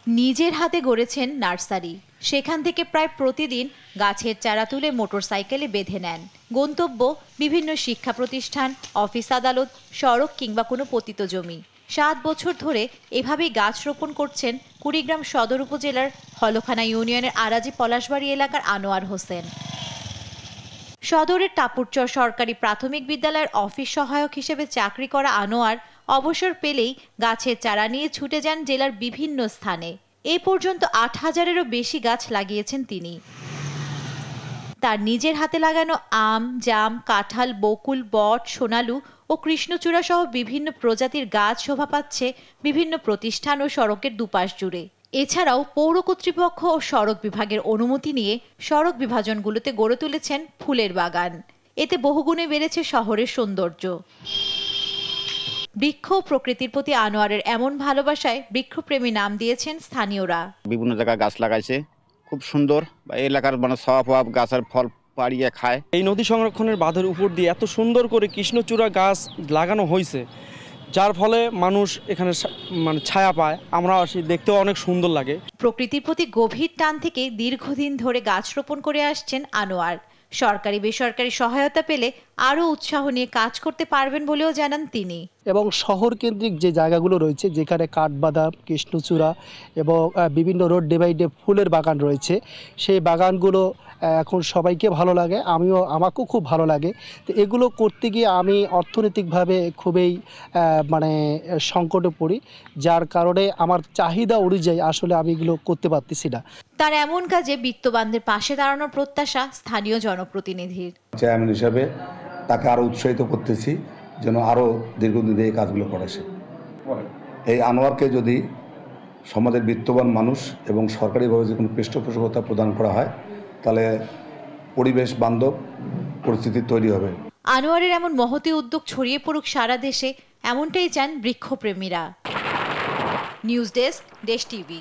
নিজের হাতে গড়েছেন নার্সারি। সেখান থেকে প্রায় প্রতিদিন গাছের চারা তুলে মোটরসাইকেলে বেঁধে নেন। গন্তব্য বিভিন্ন শিক্ষা প্রতিষ্ঠান, অফিস আদালত, সড়ক কিংবা কোনো পতিত জমি। 7 বছর ধরে এভাবেই গাছ রোপণ করছেন কুড়িগ্রাম সদর উপজেলার হলখানা ইউনিয়নের আরাজি পলাশবাড়ি এলাকার আনোয়ার হোসেন। সদরের টাপুরচর সরকারি প্রাথমিক বিদ্যালয়ের অফিস সহায়ক হিসেবে চাকরি করা আনোয়ার অবসর পেলেই গাছের চারা নিয়ে ছুটে যান জেলার বিভিন্ন স্থানে। এ পর্যন্ত 8,000-এরও বেশি গাছ লাগিয়েছেন তিনি। তার নিজের হাতে লাগানো আম, জাম, কাঁঠাল, বকুল, বট, সোনালু ও কৃষ্ণচূড়া সহ বিভিন্ন প্রজাতির গাছ শোভা পাচ্ছে বিভিন্ন প্রতিষ্ঠান ও সড়কের দুপাশ জুড়ে। এছাড়াও পৌর কর্তৃপক্ষ ও সড়ক বিভাগের অনুমতি নিয়ে সড়ক বিভাজনগুলোতে গড়ে তুলেছেন ফুলের বাগান। এতে বহুগুণে বেড়েছে শহরের সৌন্দর্য। বৃক্ষ ও প্রকৃতির প্রতি আনোয়ারের এমন ভালোবাসায় বৃক্ষপ্রেমী নাম দিয়েছেন স্থানীয়রা। বিভিন্ন জায়গায় গাছ লাগাইছে, খুব সুন্দর। এলাকার মানে সব গাছের ফল পাড়িয়ে খায়। এই নদী সংরক্ষণের বাঁধের উপর দিয়ে এত সুন্দর করে কৃষ্ণচূড়া গাছ লাগানো হয়েছে, যার ফলে মানুষ এখানে মানে ছায়া পায়। আমরা আসি, দেখতেও অনেক সুন্দর লাগে। প্রকৃতির প্রতি গভীর টান থেকে দীর্ঘদিন ধরে গাছ রোপণ করে আসছেন আনোয়ার। সরকারি বেসরকারি সহায়তা পেলে আরও উৎসাহ নিয়ে কাজ করতে পারবেন বলেও জানান তিনি। এবং শহর কেন্দ্রিক যে জায়গাগুলো রয়েছে, যেখানে কাঠবাদাম, কৃষ্ণচূড়া এবং বিভিন্ন রোড ডিভাইডে ফুলের বাগান রয়েছে, সেই বাগানগুলো এখন সবাইকে ভালো লাগে, আমাকেও খুব ভালো লাগে। তো এগুলো করতে গিয়ে আমি অর্থনৈতিকভাবে খুবই মানে সংকটে পড়ি, যার কারণে আমার চাহিদা অনুযায়ী আসলে আমি এগুলো করতে পারতেছি না। তার এমন কাজে বিত্তবানদের পাশে দাঁড়ানোর প্রত্যাশা স্থানীয় জনপ্রতিনিধির। চেয়ারম্যান হিসাবে তাকে আরও উৎসাহিত করতেছি যেন আরও দীর্ঘদিন এই কাজগুলো করে। এই আনোয়ারকে যদি সমাজের বিত্তবান মানুষ এবং সরকারিভাবে যে কোনো পৃষ্ঠপোষকতা প্রদান করা হয়, তাহলে পরিবেশ বান্ধব পরিস্থিতি তৈরি হবে। আনোয়ারের এমন মহতী উদ্যোগ ছড়িয়ে পড়ুক সারা দেশে, এমনটাই চান বৃক্ষপ্রেমীরা। নিউজ ডেস্ক, দেশ টিভি।